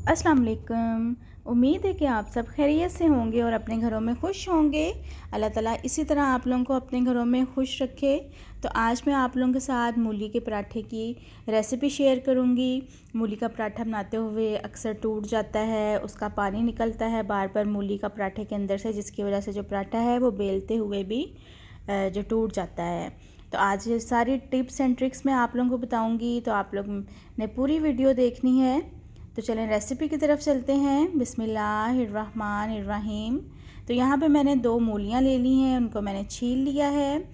अस्सलाम वालेकुम। उम्मीद है कि आप सब खैरियत से होंगे और अपने घरों में खुश होंगे। अल्लाह ताला इसी तरह आप लोगों को अपने घरों में खुश रखे। तो आज मैं आप लोगों के साथ मूली के पराठे की रेसिपी शेयर करूंगी। मूली का पराठा बनाते हुए अक्सर टूट जाता है, उसका पानी निकलता है बार बार मूली का पराठे के अंदर से, जिसकी वजह से जो पराठा है वो बेलते हुए भी जो टूट जाता है। तो आज ये सारी टिप्स एंड ट्रिक्स मैं आप लोगों को बताऊंगी, तो आप लोग ने पूरी वीडियो देखनी है। तो चलें रेसिपी की तरफ चलते हैं। बिस्मिल्लाहिर्रहमानिर्रहीम। तो यहाँ पे मैंने 2 मूलियाँ ले ली हैं, उनको मैंने छील लिया है।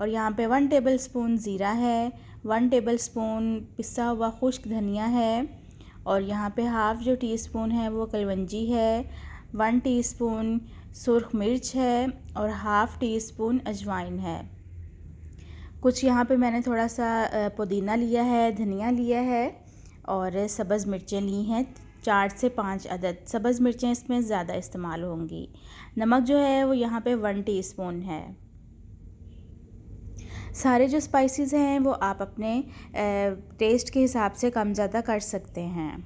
और यहाँ पे 1 टेबलस्पून ज़ीरा है, 1 टेबलस्पून पिसा हुआ खुश्क धनिया है, और यहाँ पे हाफ़ जो टीस्पून है वो कलवंजी है, 1 टीस्पून सुर्ख मिर्च है, और हाफ़ टीस्पून अजवाइन है। कुछ यहाँ पे मैंने थोड़ा सा पुदीना लिया है, धनिया लिया है, और सब्ज़ मिर्चें ली हैं 4 से 5 अदद। सब्ज़ मिर्चें इसमें ज़्यादा इस्तेमाल होंगी। नमक जो है वो यहाँ पे 1 टीस्पून है। सारे जो स्पाइसेस हैं वो आप अपने टेस्ट के हिसाब से कम ज़्यादा कर सकते हैं।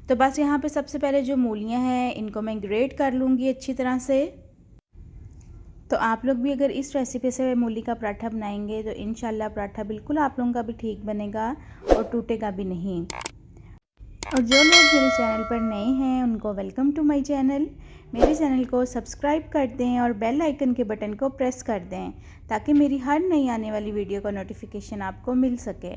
तो बस यहाँ पे सबसे पहले जो मूलियाँ हैं इनको मैं ग्रेट कर लूँगी अच्छी तरह से। तो आप लोग भी अगर इस रेसिपी से मूली का पराठा बनाएंगे तो इंशाल्लाह पराठा बिल्कुल आप लोगों का भी ठीक बनेगा और टूटेगा भी नहीं। और जो लोग मेरे चैनल पर नए हैं उनको वेलकम टू माय चैनल। मेरे चैनल को सब्सक्राइब कर दें और बेल आइकन के बटन को प्रेस कर दें ताकि मेरी हर नई आने वाली वीडियो का नोटिफिकेशन आपको मिल सके।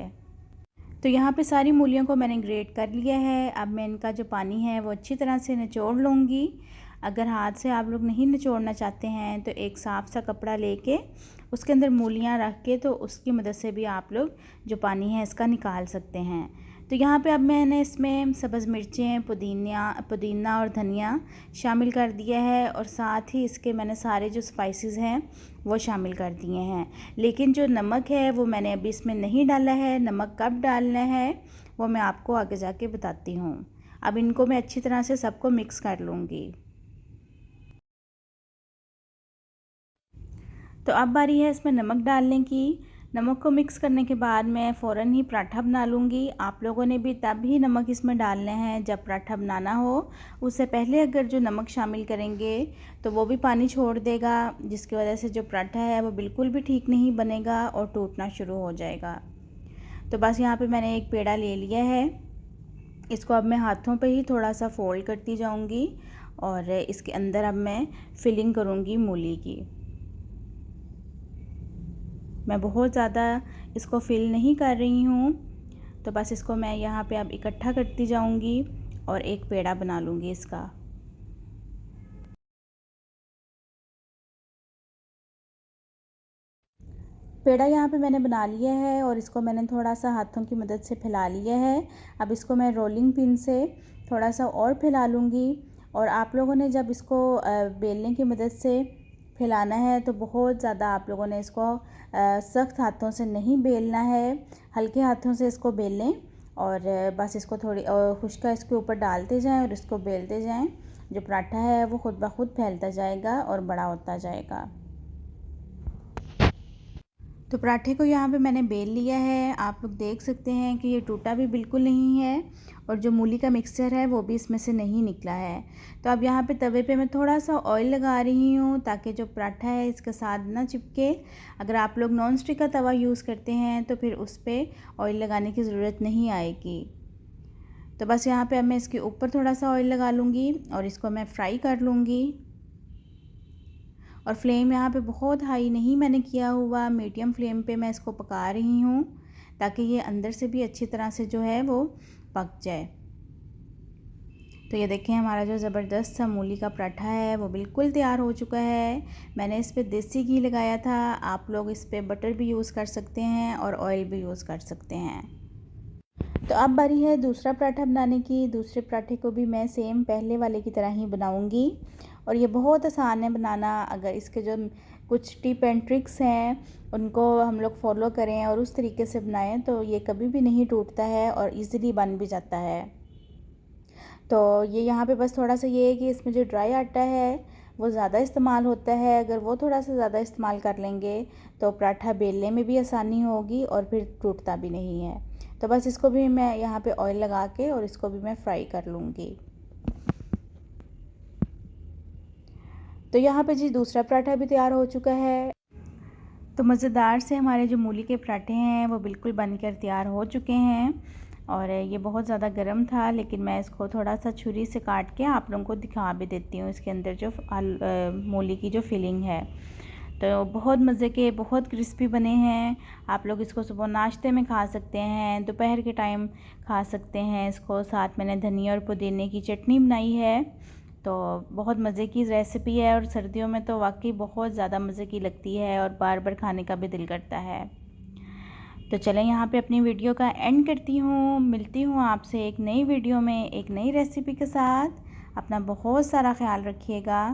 तो यहाँ पे सारी मूलियों को मैंने ग्रेट कर लिया है। अब मैं इनका जो पानी है वो अच्छी तरह से निचोड़ लूँगी। अगर हाथ से आप लोग नहीं निचोड़ना चाहते हैं तो एक साफ़ सा कपड़ा लेके उसके अंदर मूलियाँ रख के तो उसकी मदद से भी आप लोग जो पानी है इसका निकाल सकते हैं। तो यहाँ पे अब मैंने इसमें सब्ज़ मिर्चें, पुदीना और धनिया शामिल कर दिया है, और साथ ही इसके मैंने सारे जो स्पाइसेस हैं वो शामिल कर दिए हैं। लेकिन जो नमक है वो मैंने अभी इसमें नहीं डाला है। नमक कब डालना है वो मैं आपको आगे जाके बताती हूँ। अब इनको मैं अच्छी तरह से सबको मिक्स कर लूँगी। तो अब बारी है इसमें नमक डालने की। नमक को मिक्स करने के बाद मैं फ़ौरन ही पराठा बना लूँगी। आप लोगों ने भी तब ही नमक इसमें डालने हैं जब पराठा बनाना हो। उससे पहले अगर जो नमक शामिल करेंगे तो वो भी पानी छोड़ देगा, जिसकी वजह से जो पराठा है वो बिल्कुल भी ठीक नहीं बनेगा और टूटना शुरू हो जाएगा। तो बस यहाँ पे मैंने एक पेड़ा ले लिया है। इसको अब मैं हाथों पे ही थोड़ा सा फोल्ड करती जाऊँगी और इसके अंदर अब मैं फिलिंग करूँगी मूली की। मैं बहुत ज़्यादा इसको फिल नहीं कर रही हूँ। तो बस इसको मैं यहाँ पे अब इकट्ठा करती जाऊँगी और एक पेड़ा बना लूँगी इसका। पेड़ा यहाँ पे मैंने बना लिया है और इसको मैंने थोड़ा सा हाथों की मदद से फैला लिया है। अब इसको मैं रोलिंग पिन से थोड़ा सा और फैला लूँगी। और आप लोगों ने जब इसको बेलने की मदद से फैलाना है तो बहुत ज़्यादा आप लोगों ने इसको सख्त हाथों से नहीं बेलना है, हल्के हाथों से इसको बेल लें। और बस इसको थोड़ी खुश्का इसके ऊपर डालते जाएं और इसको बेलते जाएं। जो पराठा है वो खुद ब खुद फैलता जाएगा और बड़ा होता जाएगा। तो पराठे को यहाँ पे मैंने बेल लिया है। आप लोग देख सकते हैं कि ये टूटा भी बिल्कुल नहीं है और जो मूली का मिक्सचर है वो भी इसमें से नहीं निकला है। तो अब यहाँ पे तवे पे मैं थोड़ा सा ऑयल लगा रही हूँ ताकि जो पराठा है इसके साथ ना चिपके। अगर आप लोग नॉन स्टिक का तवा यूज़ करते हैं तो फिर उस पर ऑयल लगाने की ज़रूरत नहीं आएगी। तो बस यहाँ पर अब मैं इसके ऊपर थोड़ा सा ऑयल लगा लूँगी और इसको मैं फ्राई कर लूँगी। और फ्लेम यहाँ पे बहुत हाई नहीं मैंने किया हुआ, मीडियम फ्लेम पे मैं इसको पका रही हूँ ताकि ये अंदर से भी अच्छी तरह से जो है वो पक जाए। तो ये देखें हमारा जो ज़बरदस्त सा मूली का पराठा है वो बिल्कुल तैयार हो चुका है। मैंने इस पर देसी घी लगाया था, आप लोग इस पर बटर भी यूज़ कर सकते हैं और ऑयल भी यूज़ कर सकते हैं। तो अब बारी है दूसरा पराठा बनाने की। दूसरे पराठे को भी मैं सेम पहले वाले की तरह ही बनाऊंगी और ये बहुत आसान है बनाना। अगर इसके जो कुछ टिप एंड ट्रिक्स हैं उनको हम लोग फॉलो करें और उस तरीके से बनाएं तो ये कभी भी नहीं टूटता है और इजीली बन भी जाता है। तो ये यहाँ पे बस थोड़ा सा ये है कि इसमें जो ड्राई आटा है वो ज़्यादा इस्तेमाल होता है। अगर वो थोड़ा सा ज़्यादा इस्तेमाल कर लेंगे तो पराठा बेलने में भी आसानी होगी और फिर टूटता भी नहीं है। तो बस इसको भी मैं यहाँ पे ऑयल लगा के और इसको भी मैं फ्राई कर लूँगी। तो यहाँ पे जी दूसरा पराठा भी तैयार हो चुका है। तो मज़ेदार से हमारे जो मूली के पराठे हैं वो बिल्कुल बनकर तैयार हो चुके हैं। और ये बहुत ज़्यादा गर्म था, लेकिन मैं इसको थोड़ा सा छुरी से काट के आप लोगों को दिखा भी देती हूँ इसके अंदर जो मूली की जो फिलिंग है। तो बहुत मज़े के, बहुत क्रिस्पी बने हैं। आप लोग इसको सुबह नाश्ते में खा सकते हैं, दोपहर के टाइम खा सकते हैं इसको। साथ मैंने धनिया और पुदीने की चटनी बनाई है। तो बहुत मज़े की रेसिपी है और सर्दियों में तो वाकई बहुत ज़्यादा मज़े की लगती है और बार बार खाने का भी दिल करता है। तो चलें यहाँ पे अपनी वीडियो का एंड करती हूँ। मिलती हूँ आपसे एक नई वीडियो में एक नई रेसिपी के साथ। अपना बहुत सारा ख्याल रखिएगा।